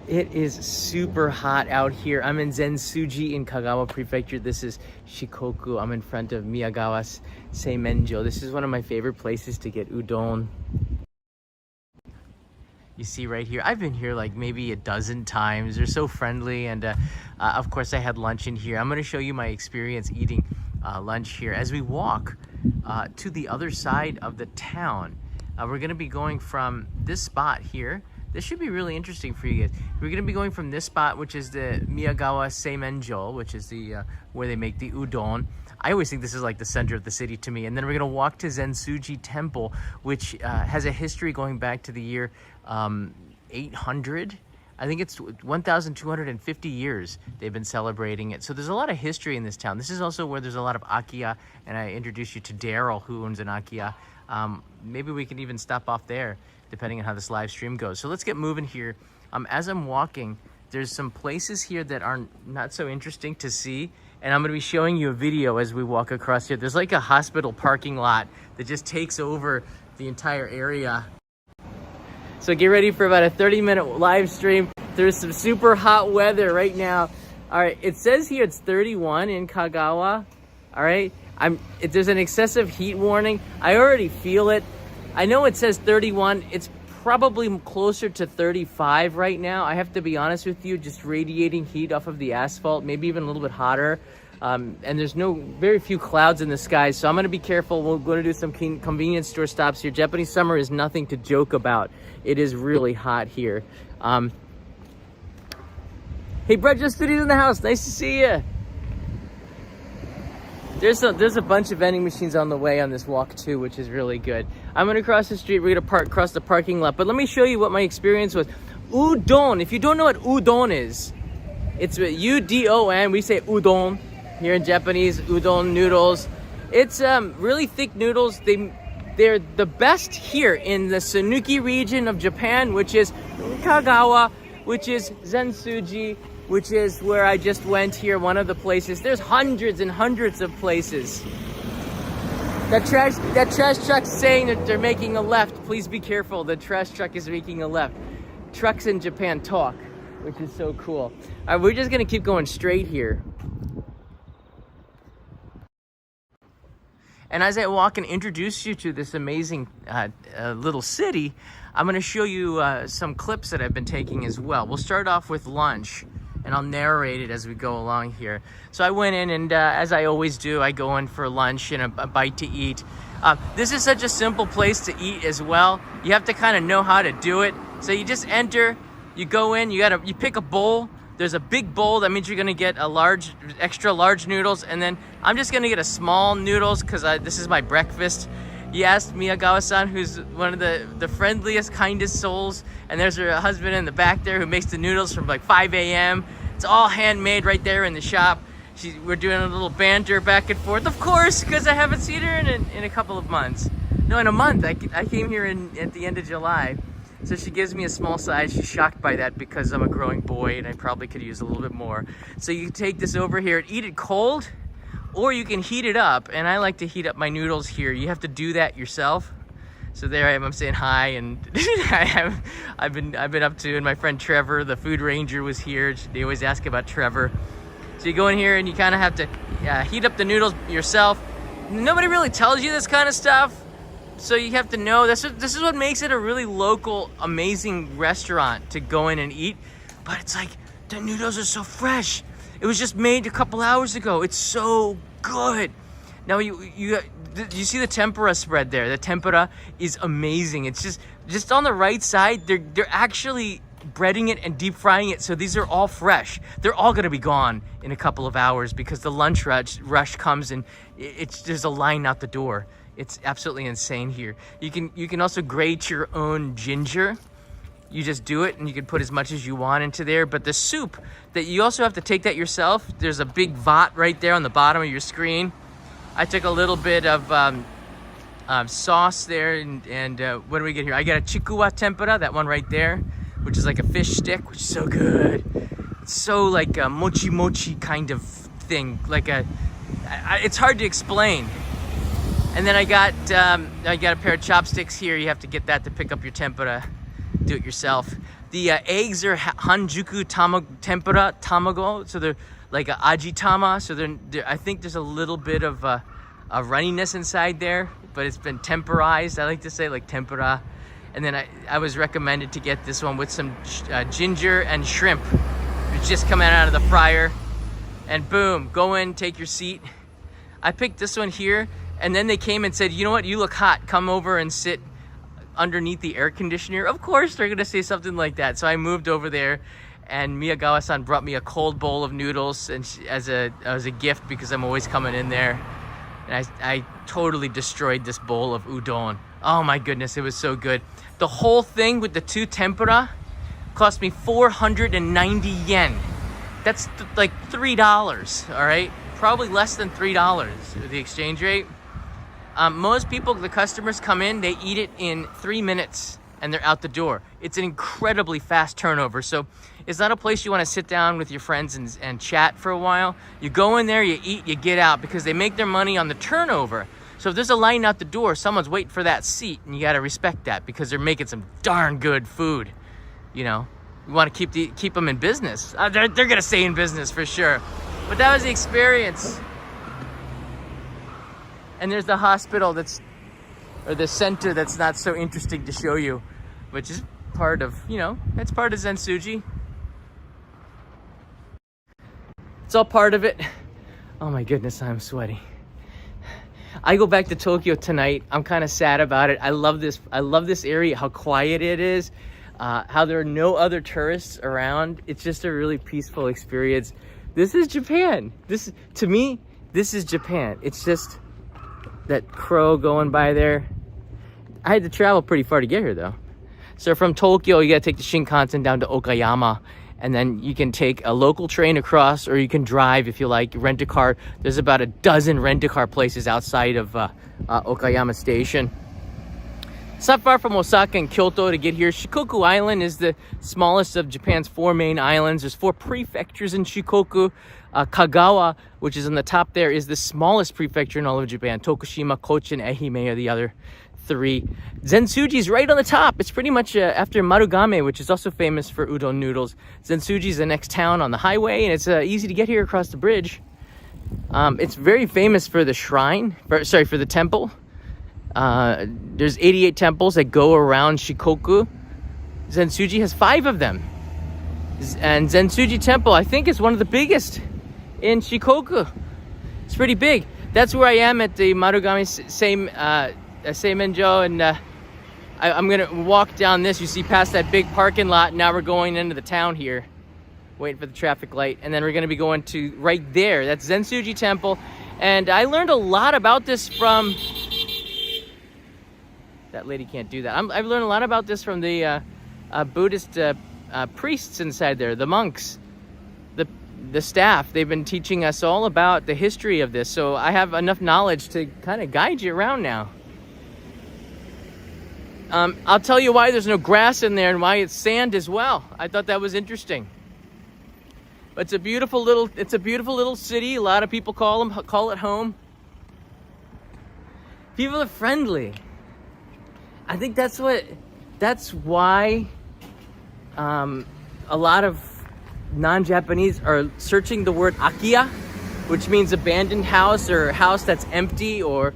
It is super hot out here. I'm in Zentsuji in Kagawa Prefecture. This is Shikoku. I'm in front of Miyagawa's Seimenjo. This is one of my favorite places to get udon. You see right here, I've been here like maybe a dozen times. They're so friendly, and of course I had lunch in here. I'm going to show you my experience eating lunch here. As we walk to the other side of the town, we're going to be going from this spot here. This should be really interesting for you guys. We're going to be going from this spot, which is the Miyagawa Seimenjo, which is the where they make the udon. I always think this is like the center of the city to me. And then we're going to walk to Zentsuji Temple, which has a history going back to the year 800. I think it's 1,250 years they've been celebrating it. So there's a lot of history in this town. This is also where there's a lot of akiya, and I introduced you to Daryl, who owns an akiya. Maybe we can even stop off there, depending on how this live stream goes. So let's get moving here. As I'm walking, there's some places here that are not so interesting to see, and I'm gonna be showing you a video as we walk across here. There's like a hospital parking lot that just takes over the entire area. So get ready for about a 30-minute live stream. There's some super hot weather right now. All right, it says here it's 31 in Kagawa. All right, there's an excessive heat warning. I already feel it. I know it says 31. It's probably closer to 35 right now. I have to be honest with you, just radiating heat off of the asphalt, maybe even a little bit hotter. And there's very few clouds in the sky, so I'm gonna be careful. We're gonna do some convenience store stops here. Japanese summer is nothing to joke about. It is really hot here. Hey, Brett, just Studios in the house. Nice to see you. There's a bunch of vending machines on the way on this walk too, which is really good. I'm gonna cross the street. We're gonna cross the parking lot, but let me show you what my experience was. Udon. If you don't know what udon is, it's U-D-O-N. We say udon here in Japanese. Udon noodles. It's really thick noodles. They're the best here in the Sanuki region of Japan, which is Kagawa, which is Zentsuji, which is where I just went here, one of the places. There's hundreds and hundreds of places. That trash truck's saying that they're making a left. Please be careful, the trash truck is making a left. Trucks in Japan talk, which is so cool. All right, we're just gonna keep going straight here. And as I walk and introduce you to this amazing little city, I'm gonna show you some clips that I've been taking as well. We'll start off with lunch, and I'll narrate it as we go along here. So I went in, and as I always do, I go in for lunch and a bite to eat. This is such a simple place to eat as well. You have to kind of know how to do it. So you just enter, you go in, you pick a bowl. There's a big bowl, that means you're gonna get extra large noodles, and then I'm just gonna get a small noodles because this is my breakfast. You asked Miyagawa-san, who's one of the friendliest, kindest souls, and there's her husband in the back there who makes the noodles from like 5 a.m. It's all handmade right there in the shop. We're doing a little banter back and forth, of course, because I haven't seen her in a couple of months. No, in a month. I came here at the end of July. So she gives me a small size. She's shocked by that because I'm a growing boy and I probably could use a little bit more. So you take this over here and eat it cold, or you can heat it up. And I like to heat up my noodles here. You have to do that yourself. So there I am, I'm saying hi, and I've been up to, and my friend Trevor, the food ranger, was here. They always ask about Trevor. So you go in here and you kind of have to heat up the noodles yourself. Nobody really tells you this kind of stuff. So you have to know, this is what makes it a really local, amazing restaurant to go in and eat. But it's like, the noodles are so fresh. It was just made a couple hours ago. It's so good. Now you see the tempura spread there. The tempura is amazing. It's just on the right side, they're actually breading it and deep frying it. So these are all fresh. They're all gonna be gone in a couple of hours because the lunch rush comes, and there's a line out the door. It's absolutely insane here. You can also grate your own ginger. You just do it, and you can put as much as you want into there. But the soup, that you also have to take that yourself. There's a big vat right there on the bottom of your screen. I took a little bit of sauce there, and what do we get here? I got a chikuwa tempura, that one right there, which is like a fish stick, which is so good. It's so like a mochi kind of thing. It's hard to explain. And then I got a pair of chopsticks here. You have to get that to pick up your tempura. Do it yourself. The eggs are hanjuku tempura tamago, so they're like a ajitama. So I think there's a little bit of a runniness inside there, but it's been temporized. I like to say like tempura. And then I was recommended to get this one with some ginger and shrimp. It's just coming out of the fryer, and boom, go in, take your seat. I picked this one here, and then they came and said, you know what, you look hot, come over and sit underneath the air conditioner. Of course they're gonna say something like that. So I moved over there, and Miyagawa-san brought me a cold bowl of noodles and as a gift, because I'm always coming in there. And I totally destroyed this bowl of udon. Oh my goodness, it was so good. The whole thing with the 2 tempura cost me 490 yen. That's like $3, all right? Probably less than $3 the exchange rate. Most people, the customers come in, they eat it in 3 minutes and they're out the door. It's an incredibly fast turnover. So it's not a place you want to sit down with your friends and chat for a while. You go in there, you eat, you get out, because they make their money on the turnover. So if there's a line out the door, someone's waiting for that seat, and you got to respect that, because they're making some darn good food. You know, you want to keep them in business. They're going to stay in business for sure. But that was the experience. And there's the hospital or the center that's not so interesting to show you, which is part of, it's part of Zentsuji. It's all part of it. Oh my goodness, I'm sweaty. I go back to Tokyo tonight. I'm kind of sad about it. I love this area, how quiet it is, how there are no other tourists around. It's just a really peaceful experience. This is Japan. To me, this is Japan. It's just that crow going by there. I had to travel pretty far to get here though. So from Tokyo, you gotta take the Shinkansen down to Okayama, and then you can take a local train across, or you can drive if you like, rent a car. There's about a dozen rent-a-car places outside of Okayama Station. It's not far from Osaka and Kyoto to get here. Shikoku Island is the smallest of Japan's 4 main islands. There's 4 prefectures in Shikoku. Kagawa, which is on the top there, is the smallest prefecture in all of Japan. Tokushima, Kochi, and Ehime are the other 3. Zentsuji is right on the top. It's pretty much after Marugame, which is also famous for udon noodles. Zentsuji is the next town on the highway, and it's easy to get here across the bridge. It's very famous for the for the temple. There's 88 temples that go around Shikoku. Zentsuji has 5 of them. And Zentsuji Temple, I think, is one of the biggest in Shikoku. It's pretty big. That's where I am at the Marugame Seimenjo, and I'm gonna walk down this. You see past that big parking lot. Now we're going into the town here, waiting for the traffic light, and then we're gonna be going to right there. That's Zentsuji Temple, and I learned a lot about this from. That lady can't do that. I've learned a lot about this from the Buddhist priests inside there, the monks, the staff. They've been teaching us all about the history of this, so I have enough knowledge to kind of guide you around now. I'll tell you why there's no grass in there and why it's sand as well. I thought that was interesting. But it's a beautiful little city. A lot of people call it home. People are friendly. I think that's why a lot of non-Japanese are searching the word akiya, which means abandoned house or a house that's empty, or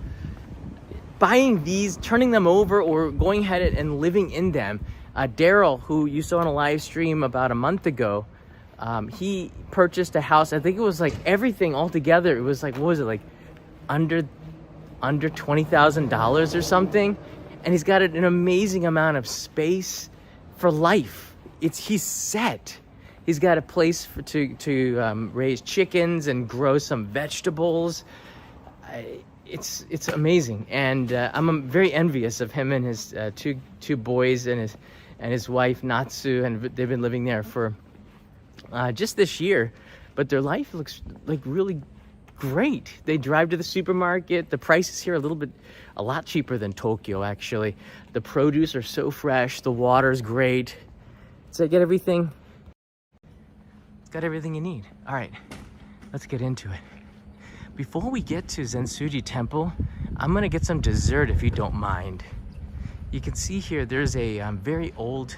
buying these, turning them over, or going ahead and living in them. Daryl, who you saw on a live stream about a month ago, he purchased a house. I think it was like everything all together. It was like, what was it, like under $20,000 or something? And he's got an amazing amount of space for life. He's set. He's got a place to raise chickens and grow some vegetables. It's amazing, and I'm very envious of him and his two boys and his wife Natsu, and they've been living there for just this year. But their life looks like really great. They drive to the supermarket. The prices here are a lot cheaper than Tokyo, actually. The produce are so fresh. The water's great. So I get everything. It's got everything you need. All right, let's get into it. Before we get to Zentsuji Temple, I'm gonna get some dessert if you don't mind. You can see here there's a very old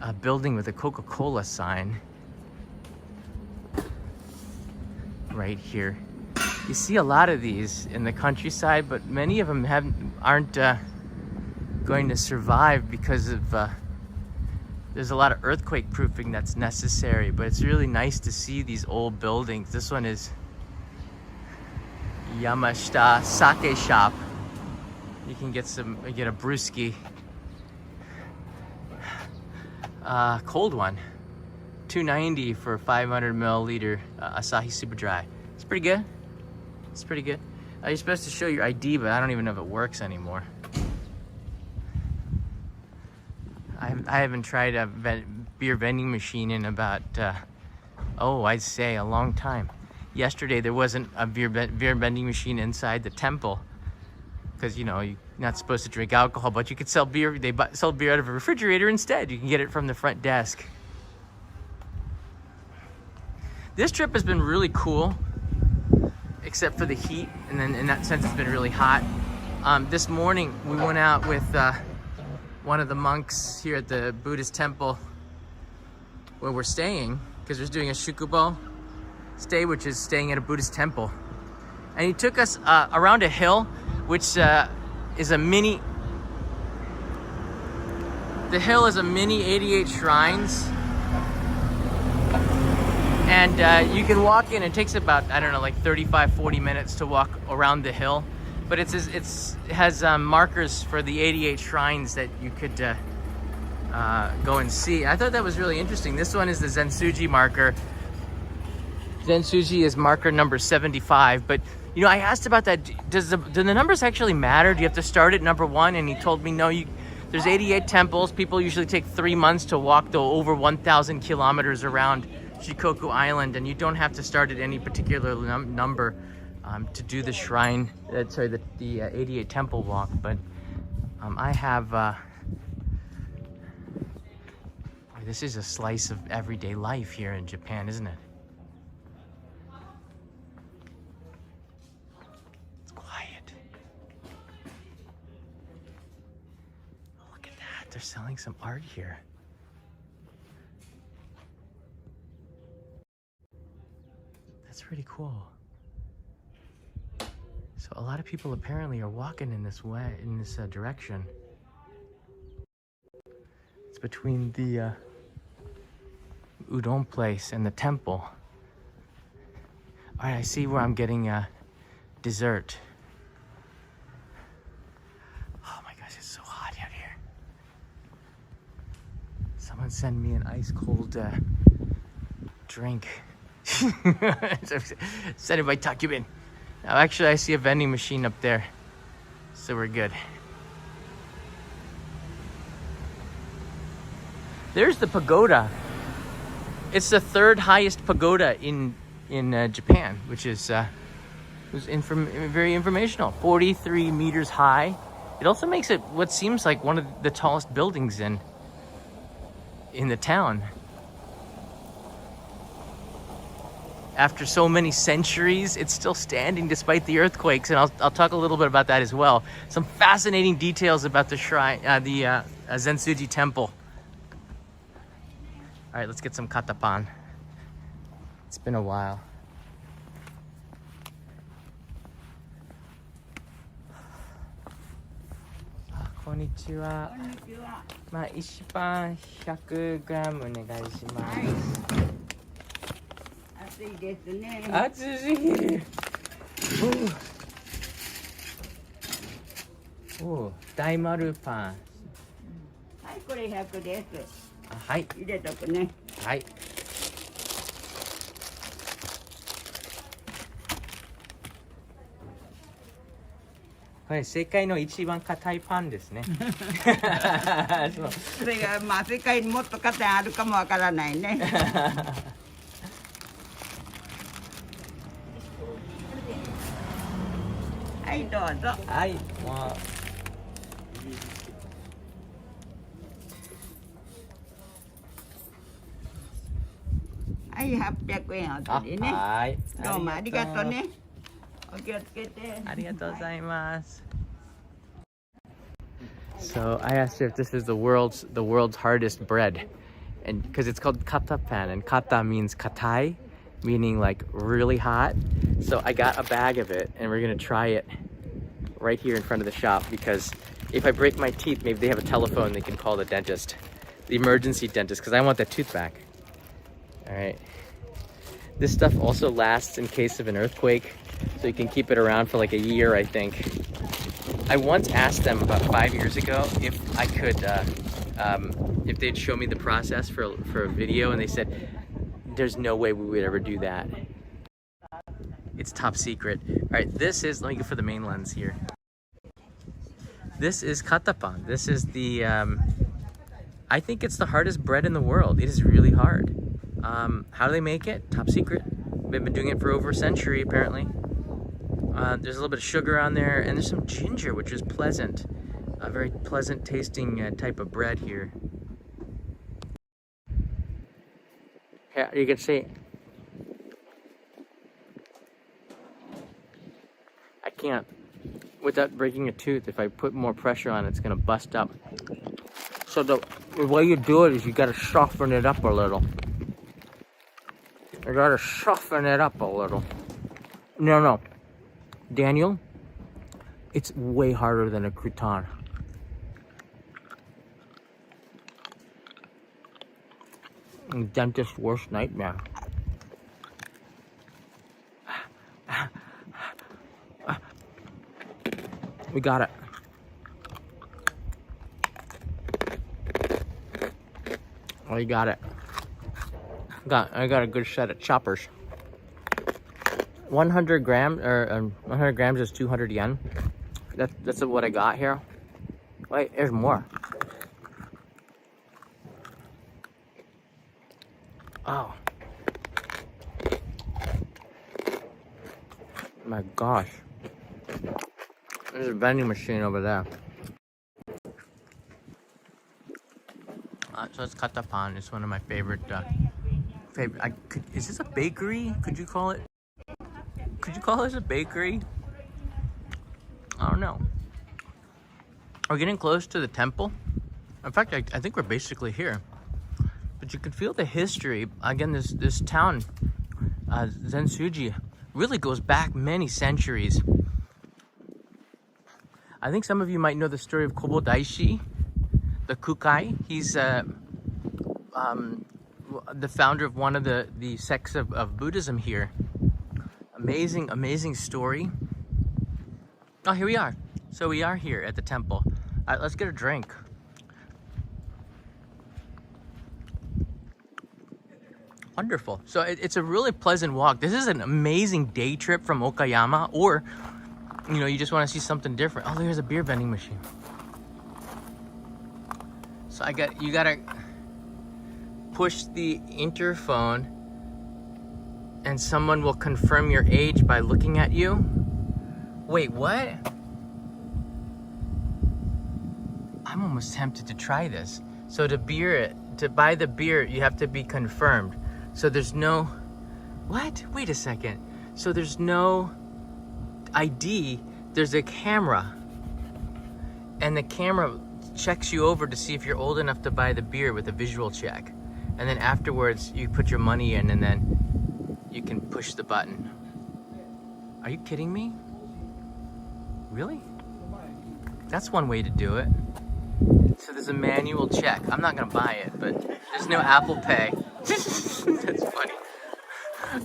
a building with a Coca-Cola sign right here. You see a lot of these in the countryside, but many of them aren't going to survive because of there's a lot of earthquake proofing that's necessary. But it's really nice to see these old buildings. This one is Yamashita Sake Shop. You can get a brewski. Cold one, $2.90 for 500 milliliter Asahi Super Dry. It's pretty good. It's pretty good. You're supposed to show your ID, but I don't even know if it works anymore. I haven't tried a beer vending machine in about, I'd say a long time. Yesterday there wasn't a beer vending machine inside the temple because, you know, you're not supposed to drink alcohol, but you could sell beer. They sell beer out of a refrigerator instead. You can get it from the front desk. This trip has been really cool, except for the heat, and then in that sense it's been really hot. This morning we went out with one of the monks here at the Buddhist temple where we're staying, because we're doing a shukubo stay, which is staying at a Buddhist temple. And he took us around a hill, which is a mini, the hill is a mini 88 shrines. And you can walk in. It takes about, I don't know, like 35, 40 minutes to walk around the hill. But it has markers for the 88 shrines that you could go and see. I thought that was really interesting. This one is the Zentsuji marker. Zentsuji is marker number 75. But, you know, I asked about that. Do the numbers actually matter? Do you have to start at number 1? And he told me, no, there's 88 temples. People usually take 3 months to walk the over 1,000 kilometers around Shikoku Island, and you don't have to start at any particular number to do the shrine, the 88 temple walk. But I have, this is a slice of everyday life here in Japan, isn't it? It's quiet. Look at that, they're selling some art here. That's pretty cool. So a lot of people apparently are walking in this way, in this direction. It's between the Udon place and the temple. All right, I see where I'm getting dessert. Oh my gosh, it's so hot out here. Someone send me an ice cold drink. Send it by Takubin. Now actually I see a vending machine up there, so we're good. There's the pagoda. It's the 3rd highest pagoda in Japan, which is very informational. 43 meters high. It also makes it what seems like one of the tallest buildings in the town. After so many centuries, it's still standing despite the earthquakes, and I'll talk a little bit about that as well. Some fascinating details about the shrine, the Zentsuji temple. All right, let's get some katapan. It's been a while. Konnichiwa. Konnichiwa. 一番 100g お願いします。暑いですね。暑い。お、大丸パン。はい、これ100です。はい。入れとくね。はい。これ世界の一番硬いパンですね。そう。それがまあ世界にもっと硬いあるかもわからないね。はい、どうぞ。はい、もう。はい、800円お取りね。はい。どうもありがとうね。お気をつけて。ありがとうございます。So I asked her if this is the world's hardest bread, and because it's called kata pan, and kata means katai, meaning like really hot. So I got a bag of it, and we're gonna try it right here in front of the shop, because if I break my teeth, maybe they have a telephone they can call the dentist, the emergency dentist, because I want that tooth back. All right. This stuff also lasts in case of an earthquake, so you can keep it around for like a year, I think. I once asked them about 5 years ago if I could, if they'd show me the process for a video, and they said, there's no way we would ever do that. It's top secret. All right, this is, let me go for the main lens here. This is katapan. This is the, I think it's the hardest bread in the world. It is really hard. How do they make it? Top secret. They've been doing it for over a century, apparently. There's a little bit of sugar on there, and there's some ginger, which is pleasant. A very pleasant tasting type of bread here. Yeah, you can see. I can't, without breaking a tooth, if I put more pressure on it, it's gonna bust up. So the way you do it is you gotta soften it up a little. You gotta soften it up a little. No. Daniel, it's way harder than a crouton. Dentist's worst nightmare. We got it. We got it. I got a good set of choppers. 100 grams, or 100 grams is 200 yen. That's what I got here. Wait, there's more. Oh. My gosh. There's a vending machine over there. So it's katapan. It's one of my favorite. Is this a bakery? Could you call it? Could you call this a bakery? I don't know. We're getting close to the temple. In fact, I think we're basically here. But you can feel the history. Again, this town, Zentsuji, really goes back many centuries. I think some of you might know the story of Kobo Daishi, the Kukai. He's the founder of one of the sects of Buddhism here. Amazing story. Oh, here we are. So we are here at the temple. All right, let's get a drink. Wonderful. So it's a really pleasant walk. This is an amazing day trip from Okayama, or you just want to see something different. Oh, there's a beer vending machine. So you gotta push the interphone, and someone will confirm your age by looking at you. Wait, what? I'm almost tempted to try this. So to buy the beer, you have to be confirmed. So there's no, what? Wait a second. So there's no ID, there's a camera. And the camera checks you over to see if you're old enough to buy the beer with a visual check. And then afterwards, you put your money in, and then you can push the button. Are you kidding me? Really? That's one way to do it. So there's a manual check. I'm not gonna buy it, but there's no Apple Pay. That's funny.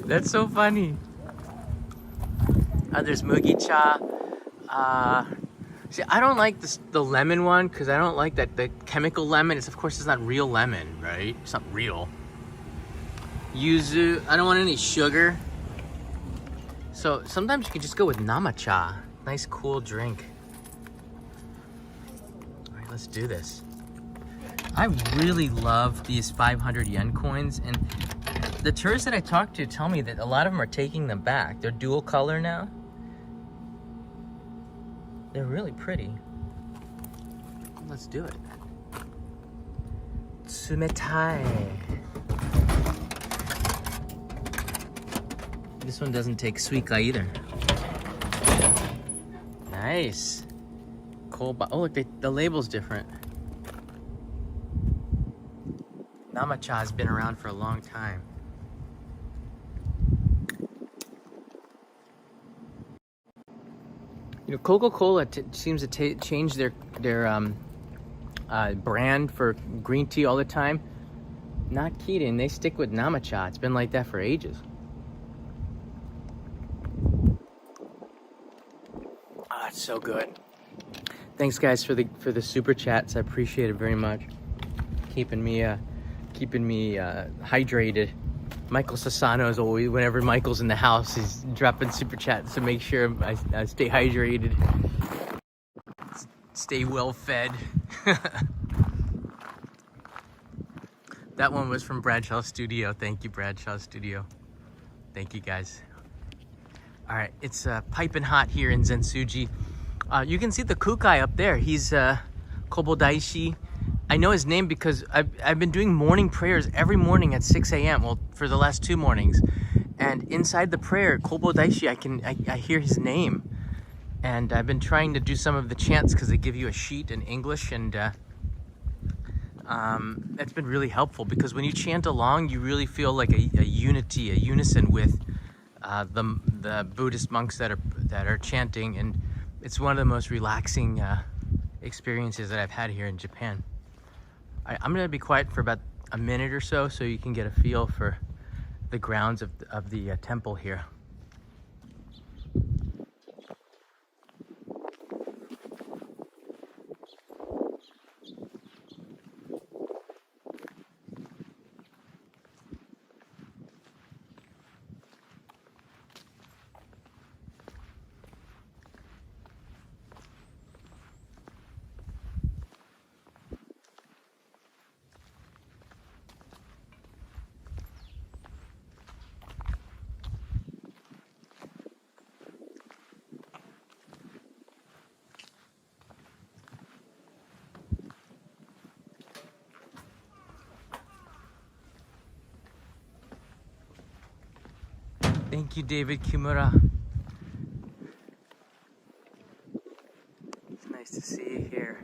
That's so funny. There's Mugi Cha. See, I don't like the lemon one, because I don't like the chemical lemon. Of course, it's not real lemon, right? It's not real. Yuzu. I don't want any sugar. So sometimes you can just go with Namacha. Nice, cool drink. All right, let's do this. I really love these 500 yen coins, and the tourists that I talk to tell me that a lot of them are taking them back. They're dual color now. They're really pretty. Let's do it. Tsumetai. This one doesn't take suika either. Nice. Cold. Oh, look, the label's different. Namacha has been around for a long time. You know, Coca-Cola seems to change their brand for green tea all the time. Not kidding, they stick with Namacha. It's been like that for ages. Ah, it's so good. Thanks guys for the super chats. I appreciate it very much. Keeping me hydrated. Michael Sassano is always, whenever Michael's in the house, he's dropping super chats to make sure I stay hydrated, stay well fed. That one was from Bradshaw Studio. Thank you, Bradshaw Studio. Thank you, guys. All right, it's piping hot here in Zentsuji. You can see the kukai up there. He's Kobodaishi. I know his name because I've been doing morning prayers every morning at 6 a.m. Well, for the last 2 mornings. And inside the prayer, Kobodaishi, I hear his name. And I've been trying to do some of the chants because they give you a sheet in English, and that's been really helpful because when you chant along, you really feel like a unison with the Buddhist monks that are chanting, and it's one of the most relaxing experiences that I've had here in Japan. I'm gonna be quiet for about a minute or so you can get a feel for the grounds of the temple here. Thank you, David Kimura. It's nice to see you here.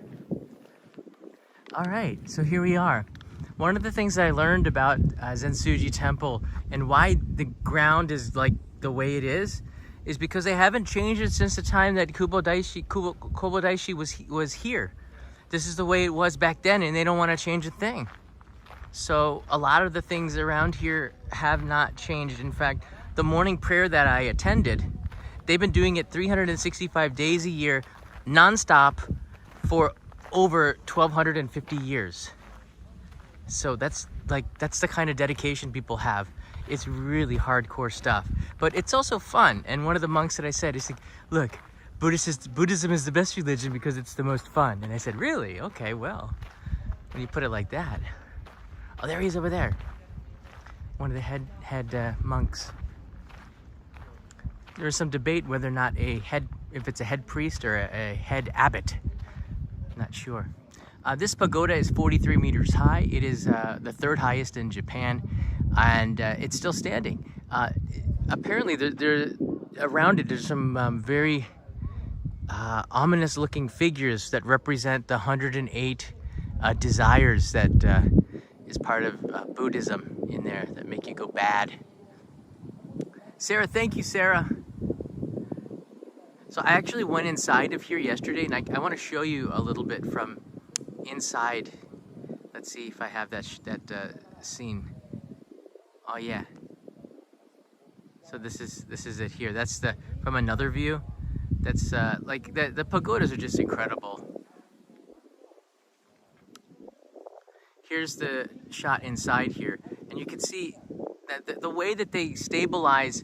All right, so here we are. One of the things that I learned about Zentsuji Temple and why the ground is like the way it is because they haven't changed it since the time that Kobodaishi was here. This is the way it was back then, and they don't want to change a thing. So a lot of the things around here have not changed. In fact, the morning prayer that I attended, they've been doing it 365 days a year, nonstop, for over 1,250 years. So that's the kind of dedication people have. It's really hardcore stuff, but it's also fun. And one of the monks that I said is like, look, Buddhism is the best religion because it's the most fun. And I said, really? Okay, well, when you put it like that. Oh, there he is over there. One of the head monks. There's some debate whether or not if it's a head priest or a head abbot. Not sure. This pagoda is 43 meters high. It is the 3rd highest in Japan, and it's still standing. Apparently, there around it, there's some very ominous looking figures that represent the 108 desires that is part of Buddhism in there that make you go bad. Sarah, thank you, Sarah. So I actually went inside of here yesterday, and I want to show you a little bit from inside. Let's see if I have that scene. Oh yeah. So this is it here. That's from another view. That's like the pagodas are just incredible. Here's the shot inside here, and you can see that the way that they stabilize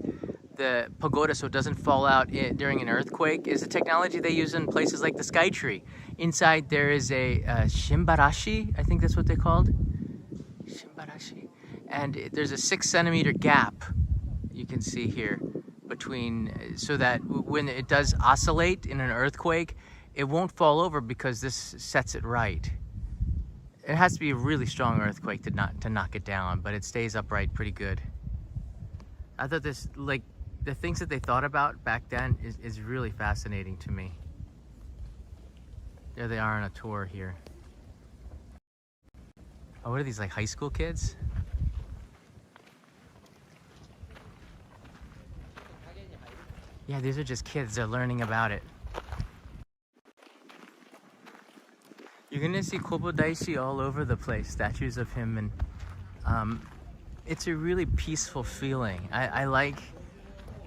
the pagoda so it doesn't fall out during an earthquake is a technology they use in places like the Skytree. Inside there is a shimbarashi, I think that's what they called. Shimbarashi. And there's a 6 centimeter gap you can see here between, so that when it does oscillate in an earthquake, it won't fall over because this sets it right. It has to be a really strong earthquake to knock it down, but it stays upright pretty good. I thought this, like, the things that they thought about back then is really fascinating to me. There they are on a tour here. Oh, what are these, like high school kids? Yeah, these are just kids. They're learning about it. You're gonna see Kobodaishi all over the place, statues of him, and it's a really peaceful feeling. I like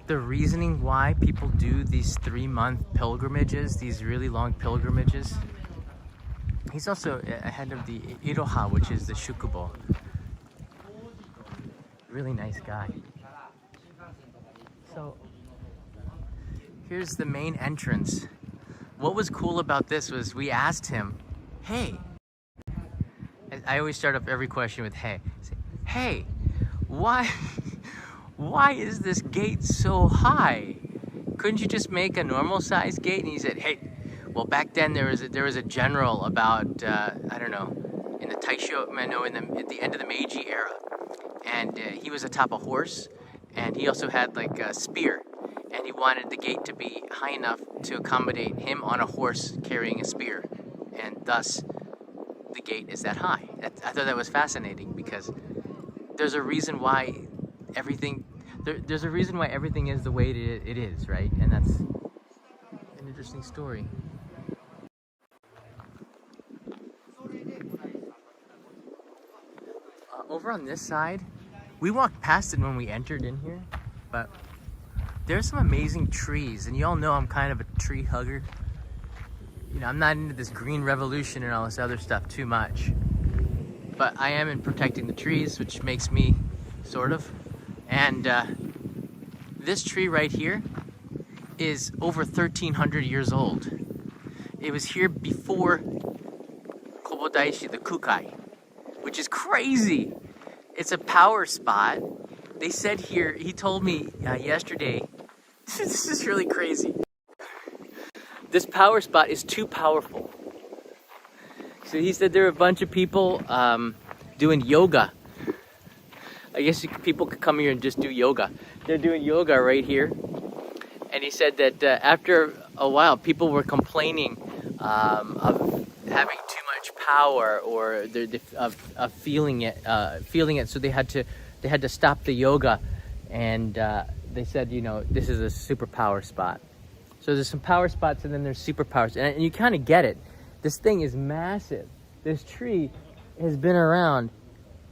the reasoning why people do these 3-month pilgrimages, these really long pilgrimages. He's also ahead of the Iroha, which is the Shukubo. Really nice guy. So here's the main entrance. What was cool about this was we asked him, hey, I always start up every question with hey. Say, hey, why is this gate so high? Couldn't you just make a normal size gate? And he said, hey, well, back then there was a general about I don't know, in the Taisho, no, at the end of the Meiji era, and he was atop a horse, and he also had like a spear, and he wanted the gate to be high enough to accommodate him on a horse carrying a spear, and thus the gate is that high. I thought that was fascinating because there's a reason why everything there's a reason why everything is the way it is, right? And that's an interesting story. Over on this side, we walked past it when we entered in here, but there's some amazing trees, and you all know I'm kind of a tree hugger. You know, I'm not into this green revolution and all this other stuff too much, but I am in protecting the trees, which makes me sort of. And this tree right here is over 1,300 years old. It was here before Kobodaishi, the Kukai, which is crazy. It's a power spot. They said here, he told me yesterday, this is really crazy. This power spot is too powerful. So he said there are a bunch of people doing yoga. I guess people could come here and just do yoga. They're doing yoga right here. And he said that after a while, people were complaining of having too much power or of feeling it. So they had to stop the yoga, and they said, you know, this is a superpower spot. So there's some power spots, and then there's superpowers, and you kind of get it. This thing is massive. This tree has been around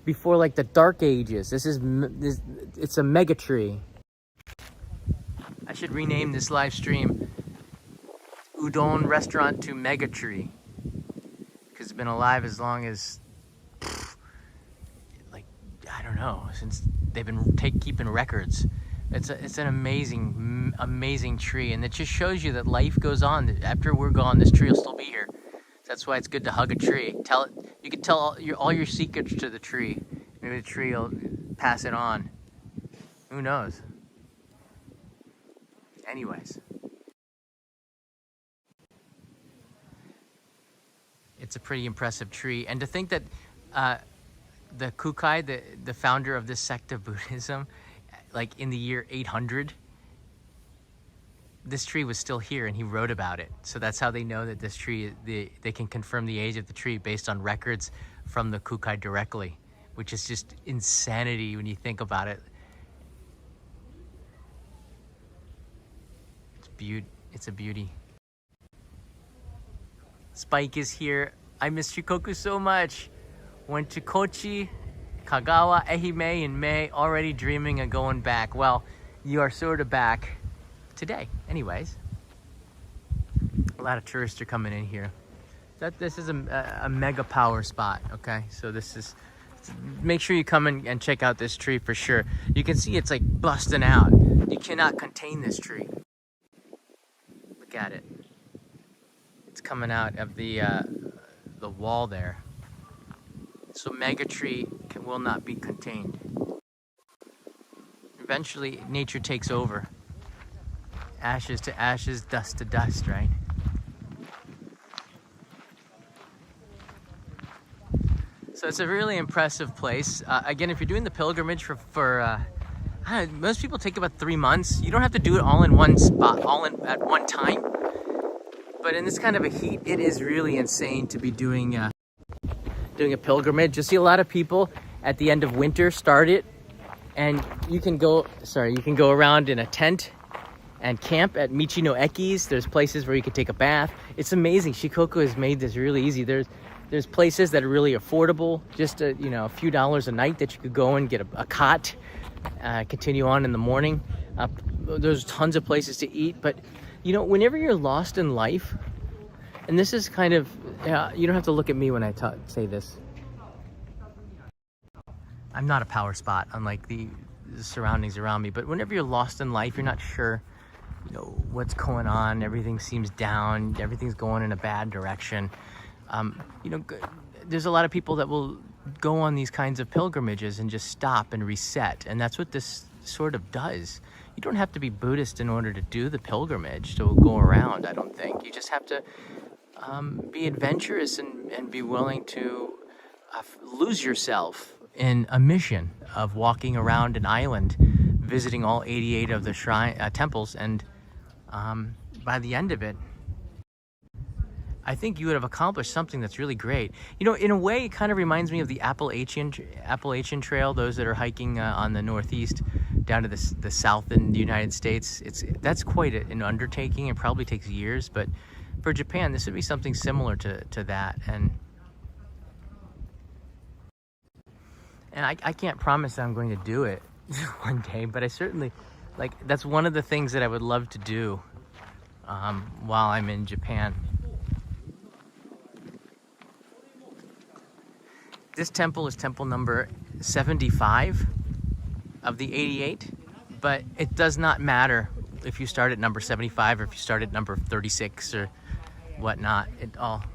before like the Dark Ages. It's a mega tree. I should rename this live stream Udon Restaurant to Mega Tree, because it's been alive as long as, like, I don't know, since they've been keeping records. It's an amazing tree, and it just shows you that life goes on. After we're gone, this tree will still be here. That's why it's good to hug a tree. You can tell all your secrets to the tree. Maybe the tree will pass it on. Who knows? Anyways. It's a pretty impressive tree. And to think that the Kukai, the founder of this sect of Buddhism, like in the year 800, this tree was still here, and he wrote about it. So that's how they know that this tree, they can confirm the age of the tree based on records from the Kukai directly, which is just insanity when you think about it. It's a beauty. Spike is here. I miss Shikoku so much. Went to Kochi, Kagawa, Ehime in May, already dreaming of going back. Well, you are sort of back today. Anyways, a lot of tourists are coming in here. This is a mega power spot, okay? So make sure you come in and check out this tree for sure. You can see it's like busting out. You cannot contain this tree. Look at it. It's coming out of the wall there. So mega tree will not be contained. Eventually, nature takes over. Ashes to ashes, dust to dust, right? So it's a really impressive place. Again, if you're doing the pilgrimage for I don't know, most people take about 3 months. You don't have to do it all in one spot, at one time. But in this kind of a heat, it is really insane to be doing doing a pilgrimage. You'll see a lot of people at the end of winter start it, and you can go around in a tent and camp at Michi no Ekis. There's places where you can take a bath. It's amazing. Shikoku has made this really easy. There's places that are really affordable, just a few dollars a night that you could go and get a cot, continue on in the morning. There's tons of places to eat, but whenever you're lost in life, and this is kind of, you don't have to look at me when I say this. I'm not a power spot, unlike the surroundings around me, but whenever you're lost in life, you're not sure, what's going on. Everything seems down. Everything's going in a bad direction. There's a lot of people that will go on these kinds of pilgrimages and just stop and reset. And that's what this sort of does. You don't have to be Buddhist in order to do the pilgrimage, to go around, I don't think. You just have to be adventurous and be willing to lose yourself in a mission of walking around an island, visiting all 88 of the temples. And by the end of it, I think you would have accomplished something that's really great. In a way, it kind of reminds me of the Appalachian Trail, those that are hiking on the northeast down to the south in the United States. That's quite an undertaking. It probably takes years, but for Japan, this would be something similar to that. And I can't promise that I'm going to do it one day, but I certainly, that's one of the things that I would love to do while I'm in Japan. This temple is temple number 75 of the 88, but it does not matter if you start at number 75 or if you start at number 36 or whatnot. It's all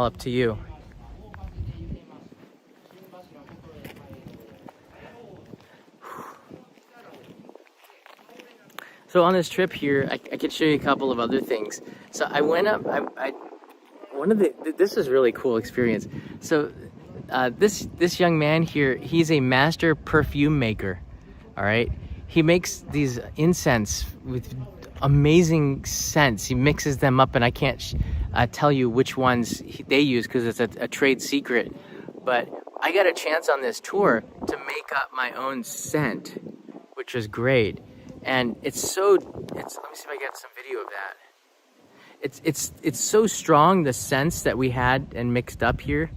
up to you. So on this trip here, I could show you a couple of other things. So I went up, this is a really cool experience. So this young man here, he's a master perfume maker, all right? He makes these incense with amazing scents. He mixes them up, and I can't tell you which ones they use because it's a trade secret. But I got a chance on this tour to make up my own scent, which was great. And let me see if I get some video of that. It's so strong, the scents that we had and mixed up here.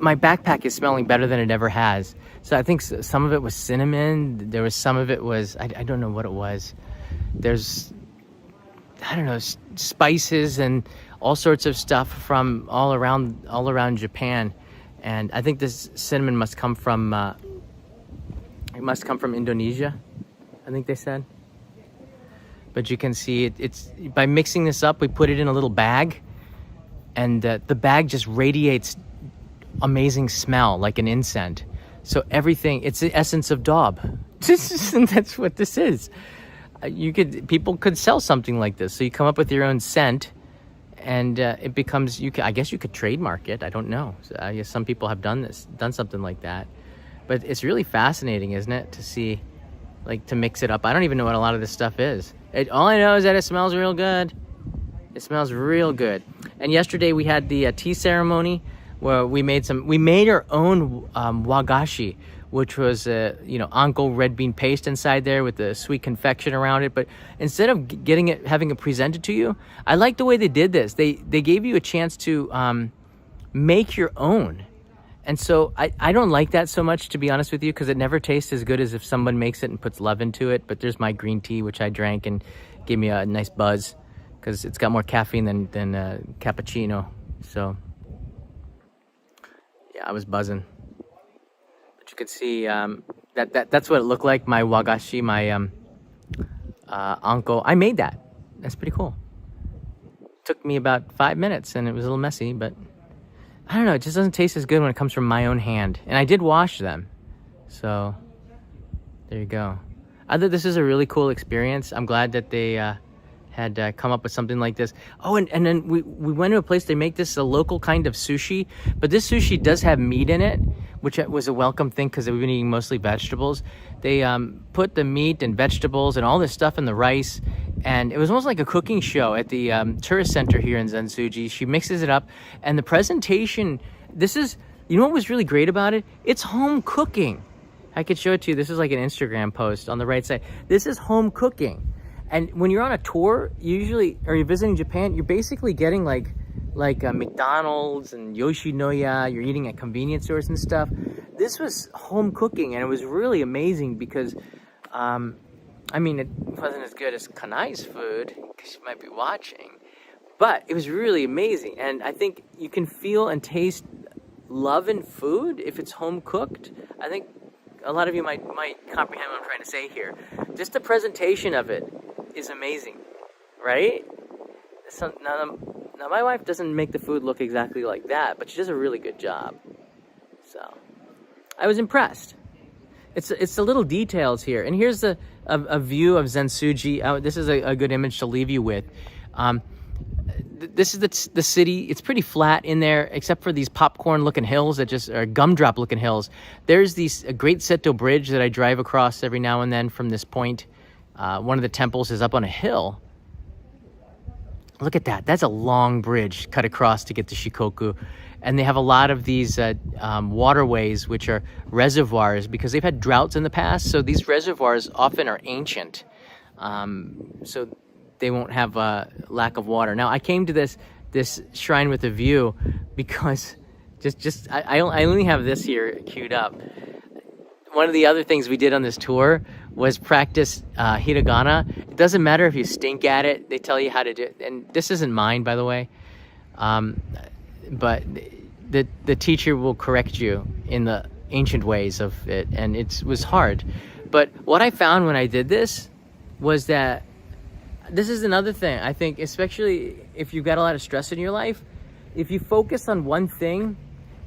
My backpack is smelling better than it ever has. So I think some of it was cinnamon. There was some of it was, I don't know what it was. There's, I don't know, spices and all sorts of stuff from all around Japan. And I think this cinnamon must come from Indonesia, I think they said. But you can see it's by mixing this up, we put it in a little bag, and the bag just radiates amazing smell, like an incense. So everything, it's the essence of Daub. And that's what this is. People could sell something like this. So you come up with your own scent, and it becomes, I guess you could trademark it. I don't know. So I guess some people have done something like that. But it's really fascinating, isn't it, to see, to mix it up. I don't even know what a lot of this stuff is. All I know is that it smells real good. It smells real good. And yesterday we had the tea ceremony where we made our own wagashi, which was anko red bean paste inside there with the sweet confection around it. But instead of having it presented to you, I like the way they did this. They gave you a chance to make your own. And so I don't like that so much, to be honest with you, because it never tastes as good as if someone makes it and puts love into it. But there's my green tea, which I drank and gave me a nice buzz because it's got more caffeine than cappuccino. So yeah, I was buzzing. But you could see that's what it looked like. My wagashi, my anko. I made that. That's pretty cool. Took me about 5 minutes, and it was a little messy, but I don't know, it just doesn't taste as good when it comes from my own hand. And I did wash them. So, there you go. I thought this is a really cool experience. I'm glad that they had come up with something like this. Oh, and then we went to a place, they make this a local kind of sushi. But this sushi does have meat in it, which was a welcome thing because we've been eating mostly vegetables. They put the meat and vegetables and all this stuff in the rice. and it was almost like a cooking show at the tourist center here in Zentsuji. She mixes it up, and the presentation, you know what was really great about it? It's home cooking. I could show it to you. This is like an Instagram post on the right side. This is home cooking. And when you're on a tour, usually, or you're visiting Japan, you're basically getting like McDonald's and Yoshinoya. You're eating at convenience stores and stuff. This was home cooking, and it was really amazing because, I mean, it wasn't as good as Kanai's food, because she might be watching, but it was really amazing. And I think you can feel and taste love in food if it's home cooked. I think a lot of you might comprehend what I'm trying to say here. Just the presentation of it is amazing, right? So now my wife doesn't make the food look exactly like that, but she does a really good job. So I was impressed. It's the little details here. And here's a view of Zentsuji. This is a good image to leave you with. This is the city. It's pretty flat in there, except for these popcorn-looking hills that just are gumdrop-looking hills. There's a Great Seto Bridge that I drive across every now and then from this point. One of the temples is up on a hill. Look at that. That's a long bridge cut across to get to Shikoku. And they have a lot of these waterways, which are reservoirs, because they've had droughts in the past. So these reservoirs often are ancient. So they won't have a lack of water. Now, I came to this shrine with a view because I only have this here queued up. One of the other things we did on this tour was practice hiragana. It doesn't matter if you stink at it. They tell you how to do it. And this isn't mine, by the way. But the teacher will correct you in the ancient ways of it. And it was hard. But what I found when I did this was that this is another thing. I think, especially if you've got a lot of stress in your life, if you focus on one thing,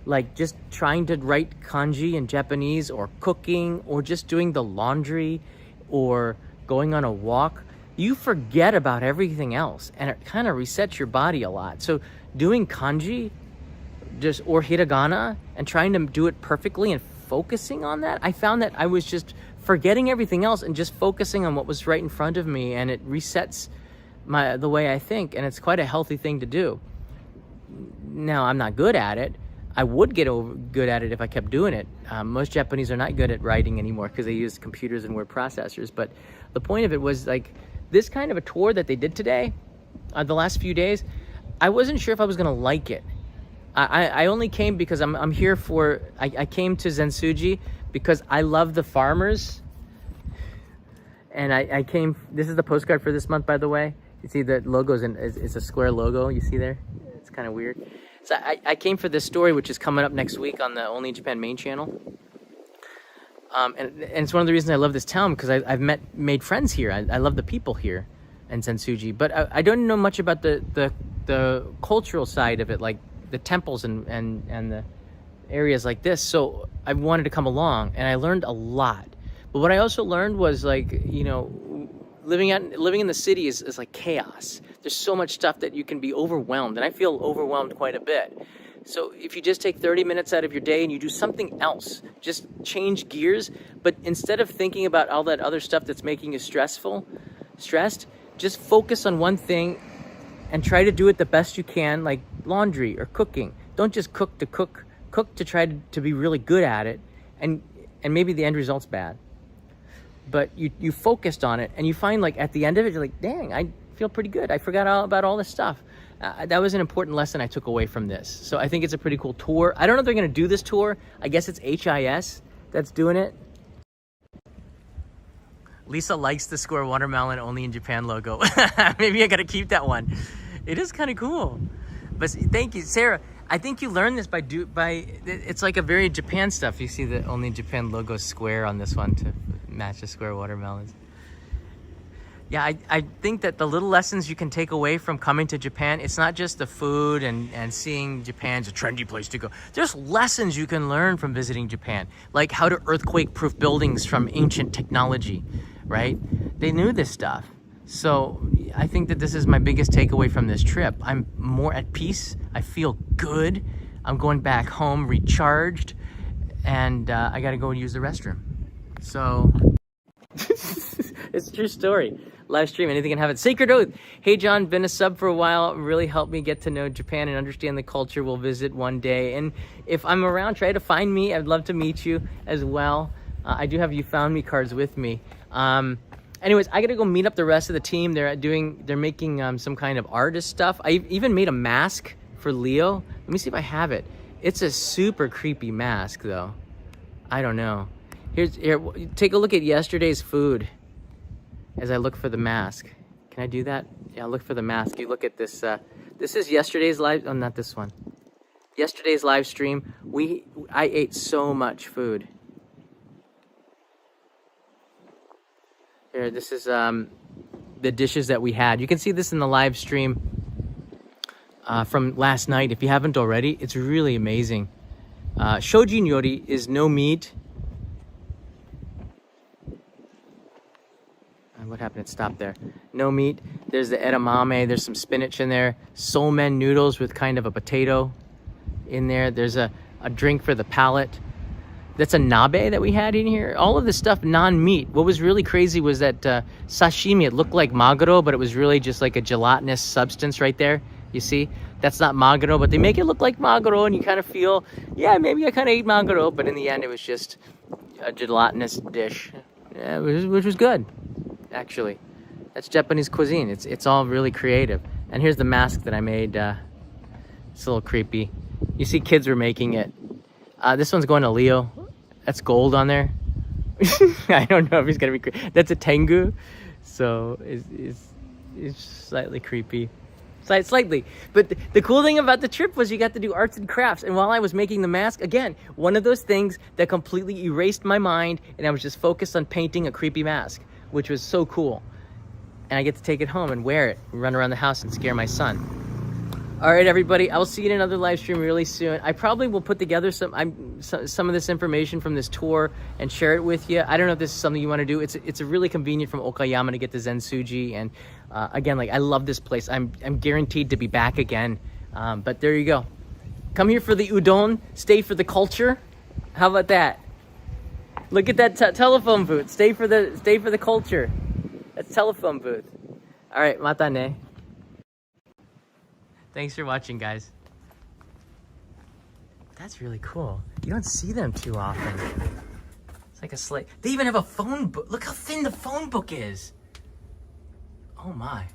like just trying to write kanji in Japanese, or cooking, or just doing the laundry, or going on a walk, you forget about everything else, and it kind of resets your body a lot. So doing kanji or hiragana and trying to do it perfectly and focusing on that, I found that I was just forgetting everything else and just focusing on what was right in front of me, and it resets the way I think, and it's quite a healthy thing to do. Now, I'm not good at it. I would get good at it if I kept doing it. Most Japanese are not good at writing anymore because they use computers and word processors. But the point of it was, like, this kind of a tour that they did today, the last few days, I wasn't sure if I was going to like it. I only came because I'm here for, I came to Zentsuji because I love the farmers. And I came, this is the postcard for this month, by the way. You see the logo's it's a square logo, you see there? It's kind of weird. So I came for this story, which is coming up next week on the Only in Japan main channel. And it's one of the reasons I love this town, because I've made friends here. I love the people here in Zentsuji. But I don't know much about the cultural side of it, like the temples and the areas like this. So I wanted to come along, and I learned a lot. But what I also learned was, like, you know, living in the city is like chaos. There's so much stuff that you can be overwhelmed, and I feel overwhelmed quite a bit. So if you just take 30 minutes out of your day and you do something else, just change gears, but instead of thinking about all that other stuff that's making you stressed, just focus on one thing and try to do it the best you can, like laundry or cooking. Don't just cook to try to be really good at it, and maybe the end result's bad. But you focused on it, and you find, like, at the end of it, you're like, dang, I feel pretty good. I forgot all about all this stuff. That was an important lesson I took away from this. So I think it's a pretty cool tour. I don't know if they're going to do this tour. I guess it's HIS that's doing it. Lisa likes the Square Watermelon Only in Japan logo. Maybe I got to keep that one. It is kind of cool. But thank you, Sarah. I think you learned this by it's like a very Japan stuff. You see the Only in Japan logo square on this one to match the square watermelons. Yeah, I think that the little lessons you can take away from coming to Japan, it's not just the food and seeing Japan's a trendy place to go. There's lessons you can learn from visiting Japan, like how to earthquake-proof buildings from ancient technology, right? They knew this stuff. So I think that this is my biggest takeaway from this trip. I'm more at peace. I feel good. I'm going back home recharged, and I got to go and use the restroom. So it's a true story. live stream. Anything can happen. Sacred Oath. Hey, John, been a sub for a while. Really helped me get to know Japan and understand the culture. We'll visit one day. And if I'm around, try to find me. I'd love to meet you as well. I do have You Found Me cards with me. Anyways, I gotta go meet up the rest of the team. They're making some kind of artist stuff. I even made a mask for Leo. Let me see if I have it. It's a super creepy mask though. I don't know. Here, take a look at yesterday's food as I look for the mask. Can I do that? Yeah, look for the mask. You look at this. This is yesterday's live. Oh, not this one. Yesterday's live stream. I ate so much food. Here, this is the dishes that we had. You can see this in the live stream from last night. If you haven't already, it's really amazing. Shojin yori is no meat. What happened? It stopped there. No meat. There's the edamame. There's some spinach in there. Somen noodles with kind of a potato in there. There's a drink for the palate. That's a nabe that we had in here. All of this stuff non-meat. What was really crazy was that sashimi, it looked like maguro, but it was really just like a gelatinous substance right there. You see? That's not maguro, but they make it look like maguro, and you kind of feel, yeah, maybe I kind of ate maguro, but in the end it was just a gelatinous dish, yeah, which was good, actually. That's Japanese cuisine. It's all really creative. And here's the mask that I made. It's a little creepy. You see kids were making it. This one's going to Leo. That's gold on there. I don't know if he's gonna be. That's a tengu, so it's slightly creepy, slightly. But the cool thing about the trip was you got to do arts and crafts. And while I was making the mask, again, one of those things that completely erased my mind, and I was just focused on painting a creepy mask, which was so cool. And I get to take it home and wear it, run around the house and scare my son. All right, everybody, I will see you in another live stream really soon. I probably will put together some of this information from this tour and share it with you. I don't know if this is something you want to do. It's a really convenient from Okayama to get to Zentsuji. And again, like, I love this place. I'm guaranteed to be back again. But there you go. Come here for the udon, stay for the culture. How about that? Look at that telephone booth. Stay for the culture. That's telephone booth. All right, mata ne. Thanks for watching, guys. That's really cool. You don't see them too often. It's like a slate. They even have a phone book. Look how thin the phone book is. Oh my.